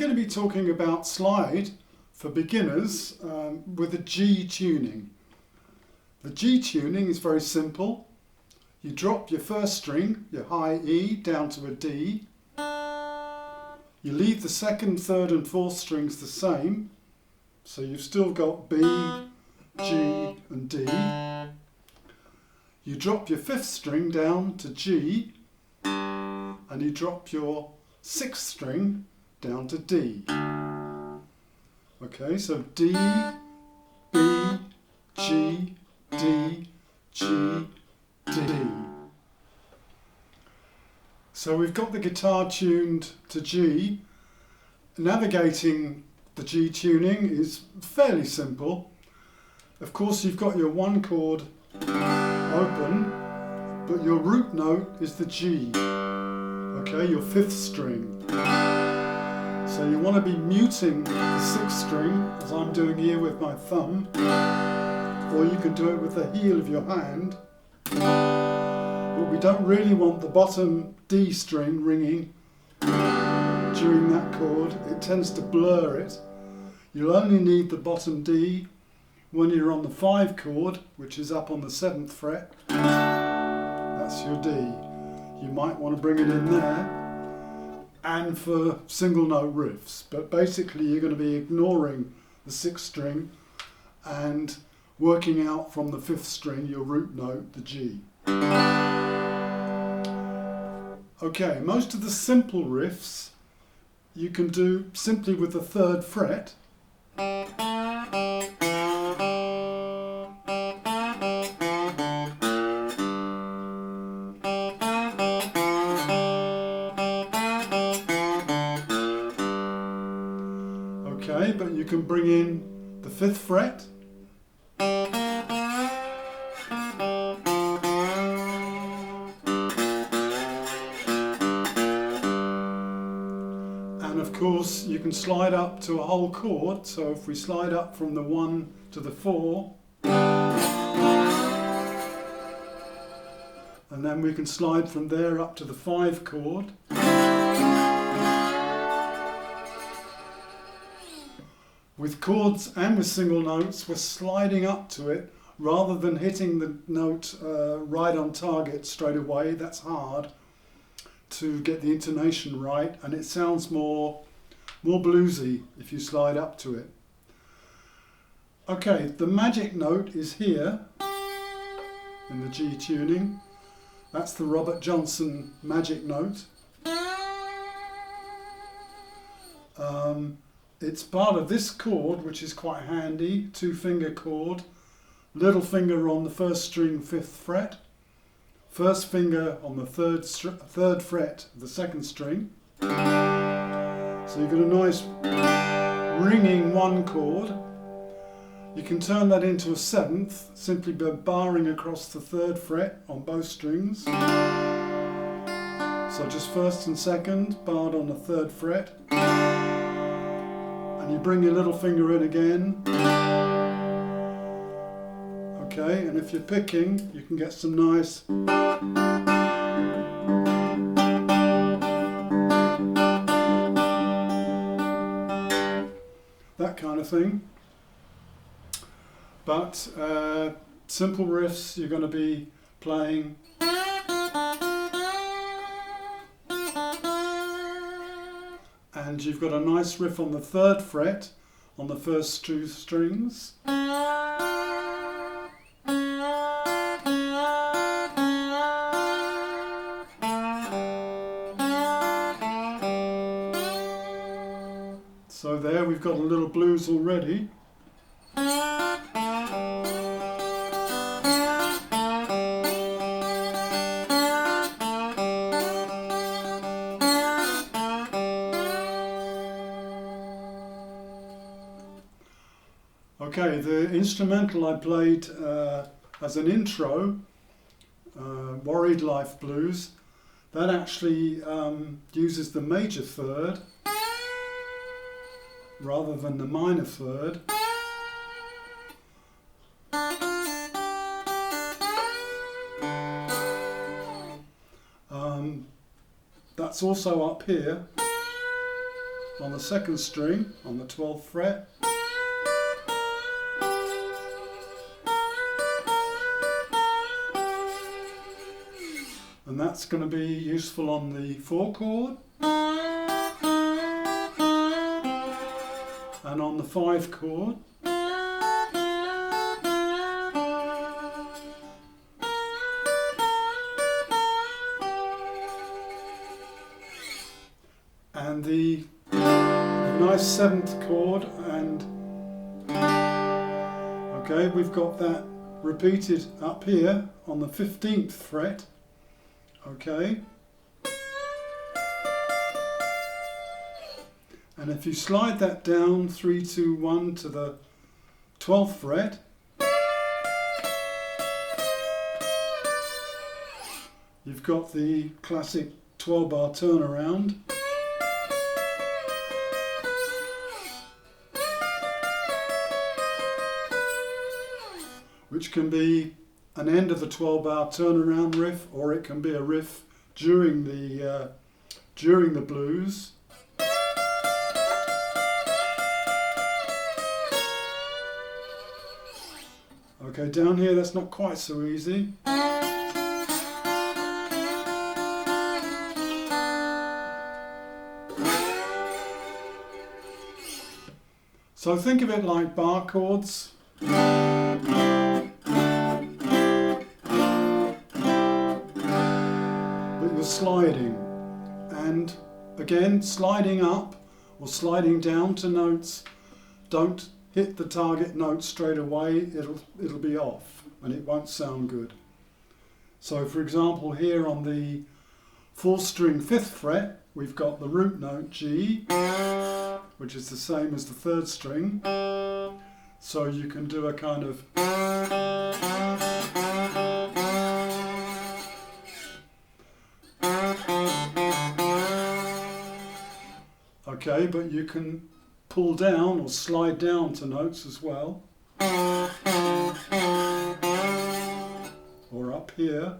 going to be talking about slide for beginners with a G tuning. The G tuning is very simple. You drop your first string, your high E, down to a D. You leave the second, third and fourth strings the same. So you've still got B, G and D. You drop your fifth string down to G and you drop your sixth string down to D. Okay, so D, B, G, D, G, D. So we've got the guitar tuned to G. Navigating the G tuning is fairly simple. Of course you've got your one chord open, but your root note is the G. Okay, your fifth string. So you want to be muting the sixth string, as I'm doing here with my thumb, or you can do it with the heel of your hand. But we don't really want the bottom D string ringing during that chord. It tends to blur it. You'll only need the bottom D when you're on the 5 chord, which is up on the 7th fret. That's your D. You might want to bring it in there. And for single note riffs, but basically you're going to be ignoring the 6th string and working out from the 5th string your root note, the G. Okay, most of the simple riffs you can do simply with the 3rd fret. Okay, but you can bring in the 5th fret. And of course you can slide up to a whole chord, so if we slide up from the 1 to the 4, and then we can slide from there up to the 5 chord. With chords and with single notes, we're sliding up to it rather than hitting the note right on target straight away. That's hard to get the intonation right, and it sounds more bluesy if you slide up to it. Okay, the magic note is here in the G tuning. That's the Robert Johnson magic note. It's part of this chord, which is quite handy, 2-finger chord. Little finger on the 1st string, 5th fret. First finger on the 3rd fret of the 2nd string. So you've got a nice ringing 1 chord. You can turn that into a 7th simply by barring across the 3rd fret on both strings. So just 1st and 2nd, barred on the 3rd fret. And you bring your little finger in again. Okay, and if you're picking, you can get some nice that kind of thing. But simple riffs, you're going to be playing and you've got a nice riff on the 3rd fret on the first 2 strings. So there we've got a little blues already. Okay, the instrumental I played as an intro, Worried Life Blues, that actually uses the major 3rd rather than the minor 3rd. That's also up here. on the second string on the 12th fret. And that's going to be useful on the 4 chord and on the 5 chord. And the nice 7th chord, and okay, we've got that repeated up here on the 15th fret. Okay, and if you slide that down 3, 2, 1 to the 12th fret, you've got the classic 12-bar turnaround. Which can be an end of the 12-bar turnaround riff, or it can be a riff during the blues. Okay, down here that's not quite so easy. So think of it like bar chords. Sliding, and again sliding up or sliding down to notes. Don't hit the target note straight away, it'll be off and it won't sound good. So for example, here on the 4th string 5th fret we've got the root note G, which is the same as the 3rd string, so you can do a kind of okay, but you can pull down or slide down to notes as well, or up here.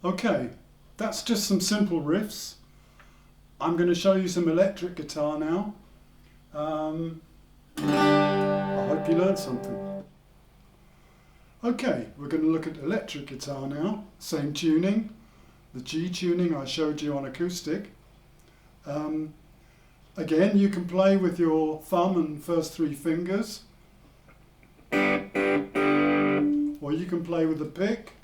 Okay, that's just some simple riffs. I'm going to show you some electric guitar now. I hope you learned something. Okay, we're going to look at electric guitar now. Same tuning, the G tuning I showed you on acoustic. Again, you can play with your thumb and first 3 fingers, or you can play with the pick.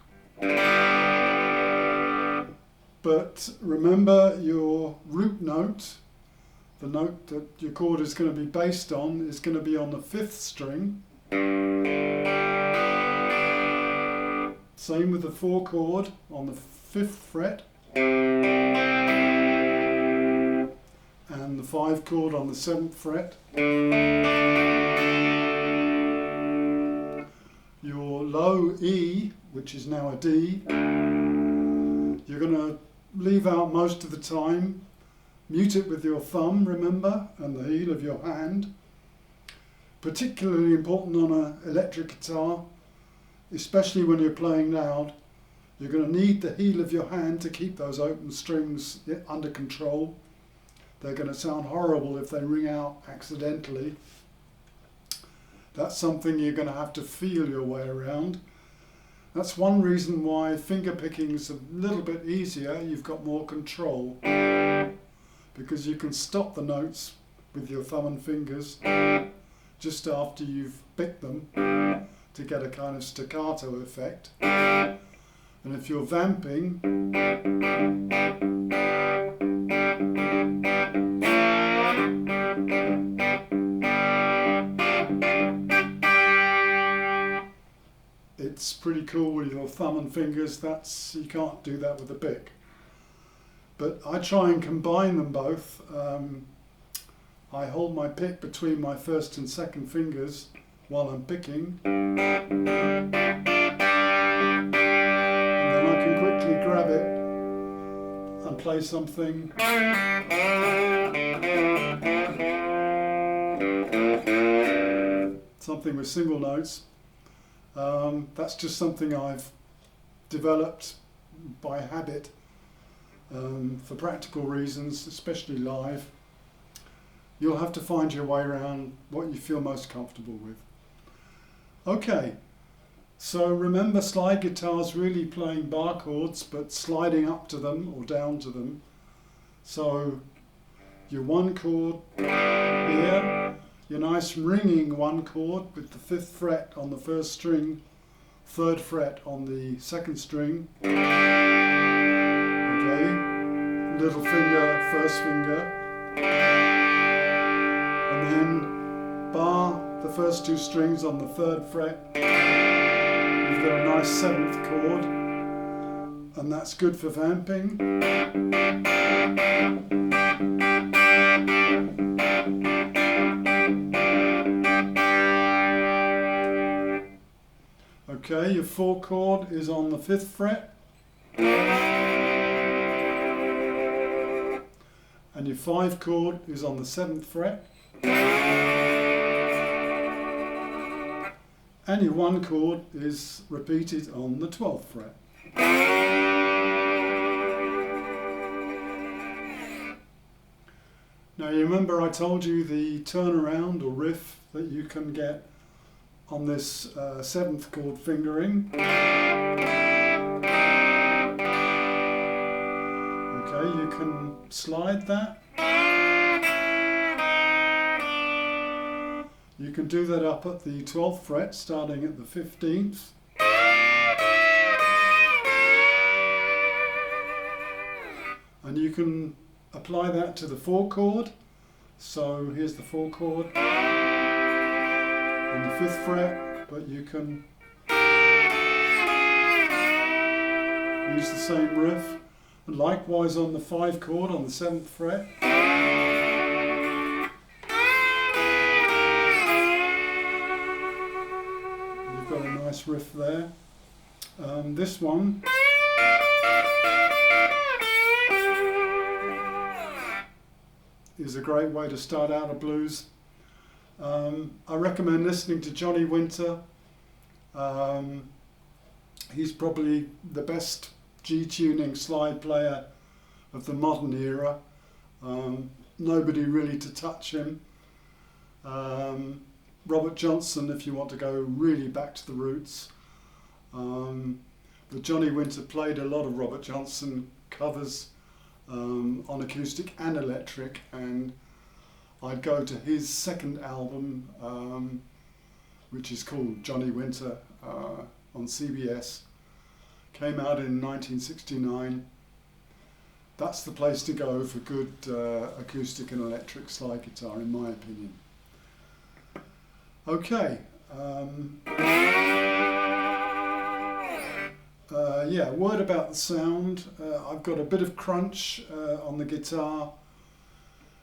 But remember, your root note, the note that your chord is going to be based on, is going to be on the 5th string. Same with the 4 chord on the 5th fret. And the 5 chord on the 7th fret. Your low E, which is now a D, you're going to leave out most of the time. Mute it with your thumb, remember, and the heel of your hand. Particularly important on an electric guitar, especially when you're playing loud. You're going to need the heel of your hand to keep those open strings under control. They're going to sound horrible if they ring out accidentally. That's something you're going to have to feel your way around. That's one reason why finger picking is a little bit easier. You've got more control because you can stop the notes with your thumb and fingers just after you've picked them to get a kind of staccato effect. And if you're vamping, it's pretty cool with your thumb and fingers. You can't do that with a pick. But I try and combine them both. I hold my pick between my first and second fingers while I'm picking. And then I can quickly grab it and play play something with single notes, that's just something I've developed by habit for practical reasons, especially live. You'll have to find your way around what you feel most comfortable with. Okay, so remember, slide guitar's really playing bar chords but sliding up to them or down to them. So your one chord here, your nice ringing one chord with the 5th fret on the 1st string, 3rd fret on the 2nd string. Okay, little finger, 1st finger, and then bar the first 2 strings on the 3rd fret. You've got a nice 7th chord, and that's good for vamping. Okay, your 4 chord is on the 5th fret, and your 5 chord is on the 7th fret, and your 1 chord is repeated on the 12th fret. Now you remember I told you the turnaround or riff that you can get on this 7th chord fingering. Okay, you can slide that. You can do that up at the 12th fret, starting at the 15th. And you can apply that to the 4 chord. So here's the 4 chord on the 5th fret, but you can use the same riff. And likewise on the 5 chord on the 7th fret. You've got a nice riff there. This one is a great way to start out a blues. I recommend listening to Johnny Winter. He's probably the best G-tuning slide player of the modern era. Nobody really to touch him. Robert Johnson, if you want to go really back to the roots. But Johnny Winter played a lot of Robert Johnson covers on acoustic and electric, and I'd go to his 2nd album, which is called Johnny Winter, on CBS. Came out in 1969. That's the place to go for good acoustic and electric slide guitar, in my opinion. Okay. Yeah, word about the sound. I've got a bit of crunch on the guitar.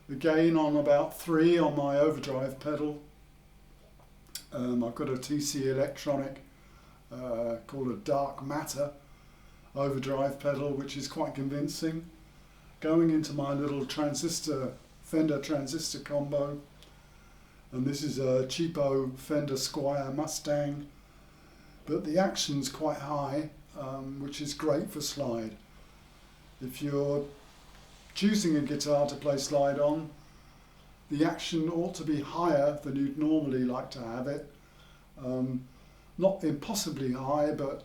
Again, on about 3 on my overdrive pedal. I've got a TC Electronic called a Dark Matter overdrive pedal, which is quite convincing. Going into my little Fender transistor combo, and this is a cheapo Fender Squier Mustang, but the action's quite high, which is great for slide. If you're choosing a guitar to play slide on, the action ought to be higher than you'd normally like to have it. Not impossibly high, but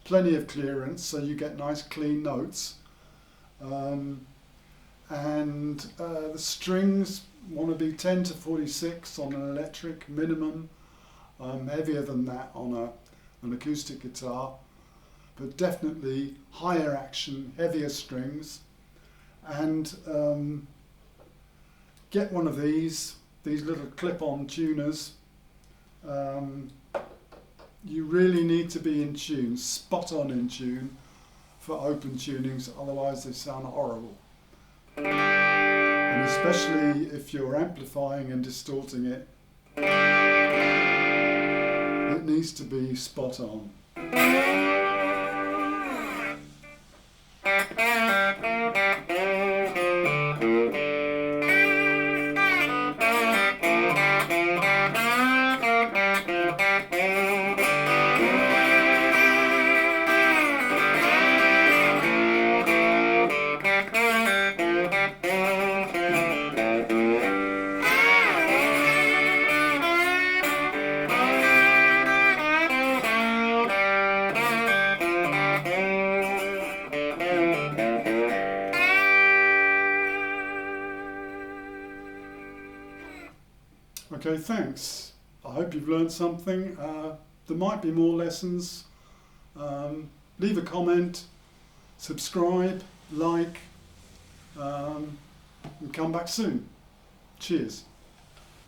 plenty of clearance, so you get nice clean notes. And the strings want to be 10 to 46 on an electric minimum, heavier than that on an acoustic guitar, but definitely higher action, heavier strings. And get one of these little clip-on tuners. You really need to be in tune, spot on in tune for open tunings, otherwise they sound horrible. And especially if you're amplifying and distorting it, it needs to be spot on. Okay, thanks. I hope you've learned something. There might be more lessons. Leave a comment, subscribe, like, and come back soon. Cheers.